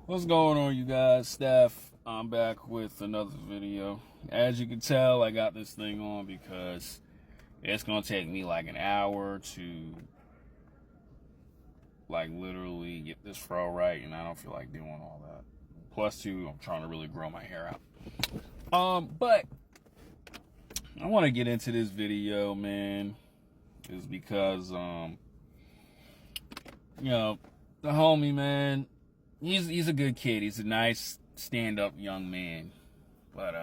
What's going on, you guys? Steph, I'm back with another video. As you can tell, I got this thing on because it's gonna take me like an hour to literally get this fro right, and I don't feel like doing all that. Plus two, I'm trying to really grow my hair out. But I want to get into this video, man, is because the homie, man, he's a good kid. He's a nice stand-up young man. But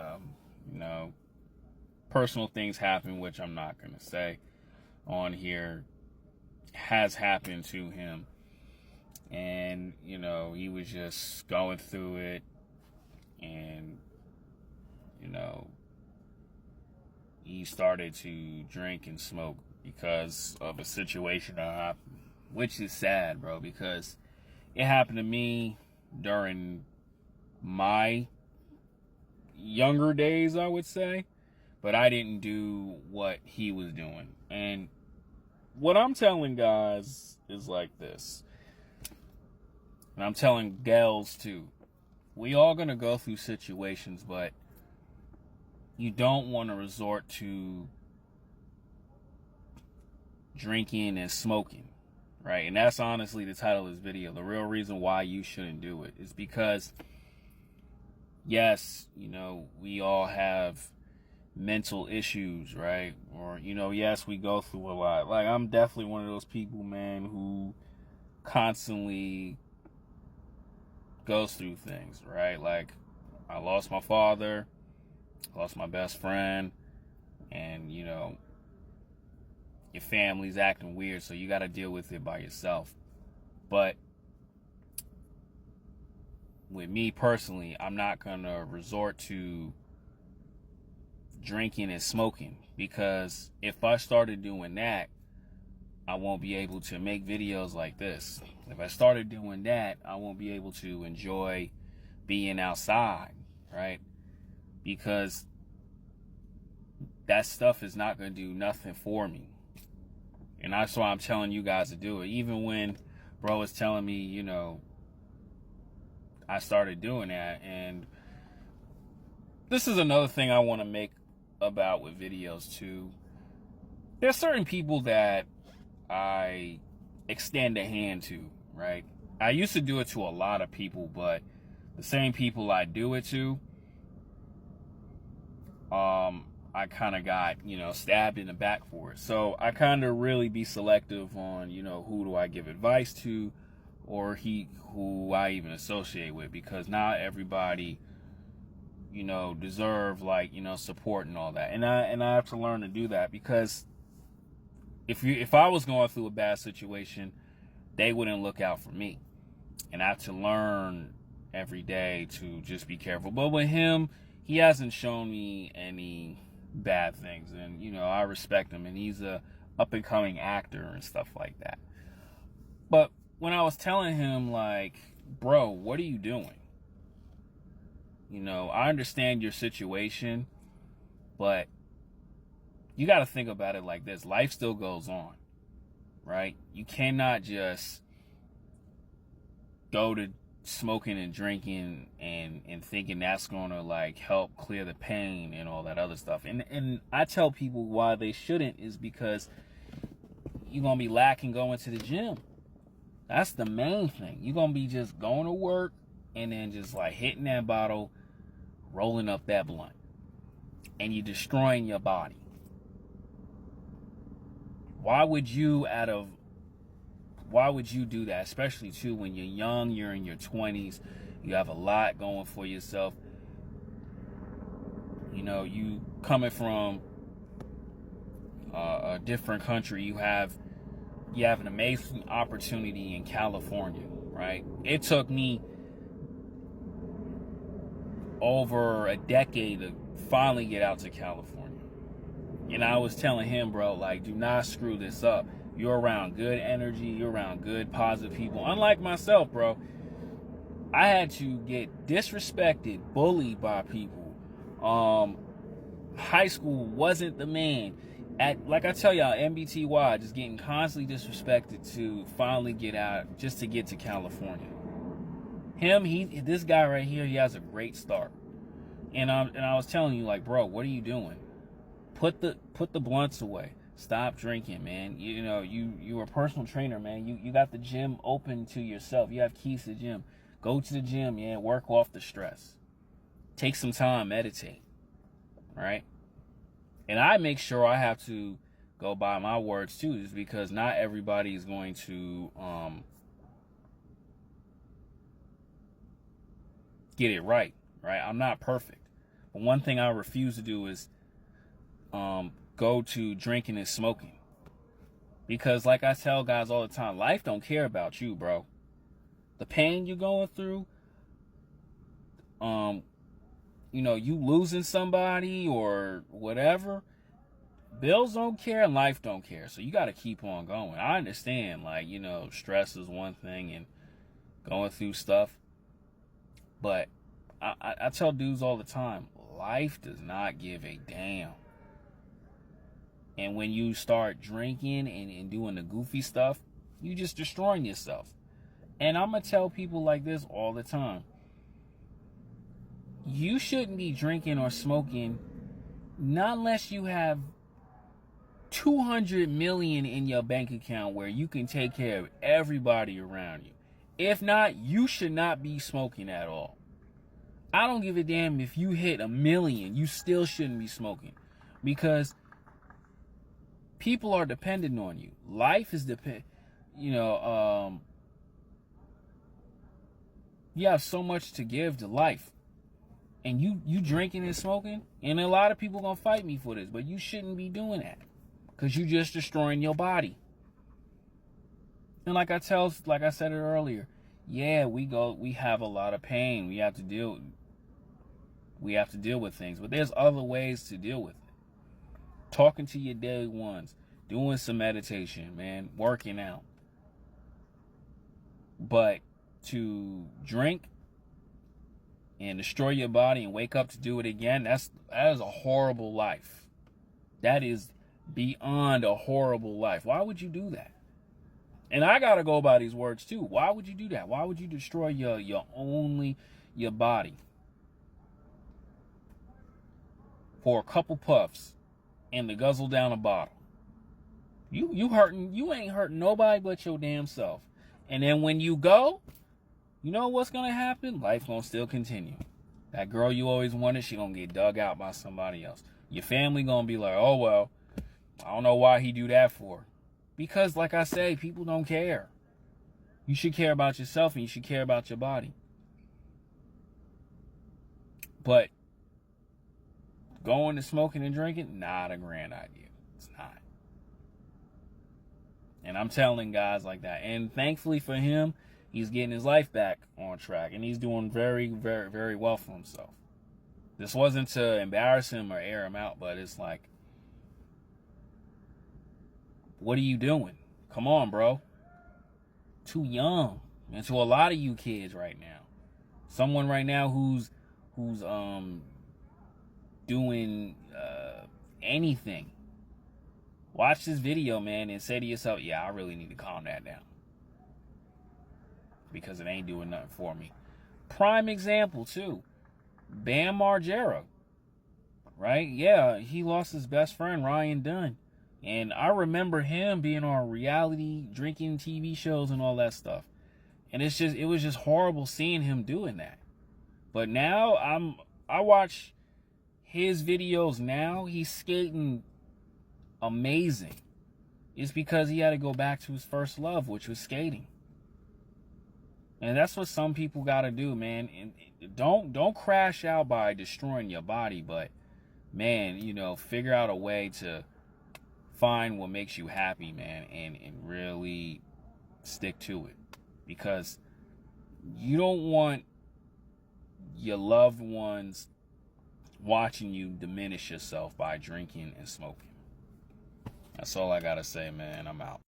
personal things happen, which I'm not gonna say on here, has happened to him. And, he was just going through it, and, he started to drink and smoke because of a situation that happened, which is sad, bro, because it happened to me during my younger days, I would say, but I didn't do what he was doing. And what I'm telling guys is like this, and I'm telling gals too. We all gonna go through situations, but you don't want to resort to drinking and smoking, right? And that's honestly the title of this video. The real reason why you shouldn't do it is because, yes, we all have mental issues, right? Or, yes, we go through a lot. Like, I'm definitely one of those people, man, who constantly goes through things, right? Like, I lost my father, lost my best friend, and, your family's acting weird, so you got to deal with it by yourself. But with me personally, I'm not going to resort to drinking and smoking, because if I started doing that, I won't be able to make videos like this. If I started doing that, I won't be able to enjoy being outside, right? Because that stuff is not going to do nothing for me. And that's why I'm telling you guys to do it. Even when bro was telling me, I started doing that. And this is another thing I want to make about with videos too. There's certain people that I extend a hand to, right? I used to do it to a lot of people, but the same people I do it to, I kind of got, stabbed in the back for it. So I kind of really be selective on, who do I give advice to, or who I even associate with, because not everybody, deserve support and all that. And I have to learn to do that, because if I was going through a bad situation, they wouldn't look out for me. And I have to learn every day to just be careful. But with him, he hasn't shown me any bad things, and I respect him, and he's a up and coming actor and stuff like that. But when I was telling him, like, bro, what are you doing? I understand your situation, but you got to think about it like this. Life still goes on, right? You cannot just go to smoking and drinking and thinking that's gonna help clear the pain and all that other stuff. And I tell people why they shouldn't is because you're gonna be lacking going to the gym. That's the main thing. You're gonna be just going to work and then just hitting that bottle, rolling up that blunt, and you're destroying your body. Why would you do that? Especially too when you're young, you're in your 20s, you have a lot going for yourself. You coming from a different country, you have an amazing opportunity in California, right? It took me over a decade to finally get out to California. And I was telling him, bro, do not screw this up. You're around good energy. You're around good, positive people. Unlike myself, bro, I had to get disrespected, bullied by people. High school wasn't the man. Like I tell y'all, MBTY, just getting constantly disrespected to finally get out, just to get to California. This guy right here, he has a great start. And I was telling you, like, bro, what are you doing? Put the blunts away. Stop drinking, man. You're a personal trainer, man. You got the gym open to yourself. You have keys to the gym. Go to the gym, yeah. Work off the stress. Take some time, meditate. Right? And I make sure I have to go by my words too, is because not everybody is going to get it right. Right? I'm not perfect. But one thing I refuse to do is go to drinking and smoking. Because like I tell guys all the time, life don't care about you, bro. The pain you're going through, you losing somebody or whatever, bills don't care and life don't care. So you got to keep on going. I understand, like, stress is one thing and going through stuff. But I tell dudes all the time, life does not give a damn. And when you start drinking and doing the goofy stuff, you just destroying yourself. And I'm going to tell people like this all the time. You shouldn't be drinking or smoking not unless you have 200 million in your bank account where you can take care of everybody around you. If not, you should not be smoking at all. I don't give a damn if you hit 1 million, you still shouldn't be smoking. Because people are dependent on you. Life is you have so much to give to life. And you drinking and smoking, and a lot of people gonna fight me for this, but you shouldn't be doing that. Because you just destroying your body. And like I said it earlier, yeah, we have a lot of pain. We have to deal with things, but there's other ways to deal with it. Talking to your day ones, doing some meditation, man, working out. But to drink and destroy your body and wake up to do it again, that is a horrible life. That is beyond a horrible life. Why would you do that? And I gotta go by these words too. Why would you do that? Why would you destroy your body for a couple puffs and to guzzle down a bottle? You ain't hurting nobody but your damn self. And then when you go, you know what's gonna happen? Life gonna still continue. That girl you always wanted, she gonna get dug out by somebody else. Your family gonna be like, oh well, I don't know why he do that for. Because like I say, people don't care. You should care about yourself and you should care about your body. But going to smoking and drinking, not a grand idea. It's not. And I'm telling guys like that. And thankfully for him, he's getting his life back on track. And he's doing very, very, very well for himself. This wasn't to embarrass him or air him out, but it's like, what are you doing? Come on, bro. Too young. And to a lot of you kids right now. Someone right now who's doing anything. Watch this video, man, and say to yourself, yeah, I really need to calm that down. Because it ain't doing nothing for me. Prime example, too. Bam Margera. Right? Yeah, he lost his best friend, Ryan Dunn. And I remember him being on reality drinking TV shows and all that stuff. And it was just horrible seeing him doing that. But now I watch his videos now. He's skating amazing. It's because he had to go back to his first love, which was skating. And that's what some people got to do, man. And don't crash out by destroying your body, but man, figure out a way to find what makes you happy, man, and really stick to it. Because you don't want your loved ones watching you diminish yourself by drinking and smoking. That's all I gotta say, man. I'm out.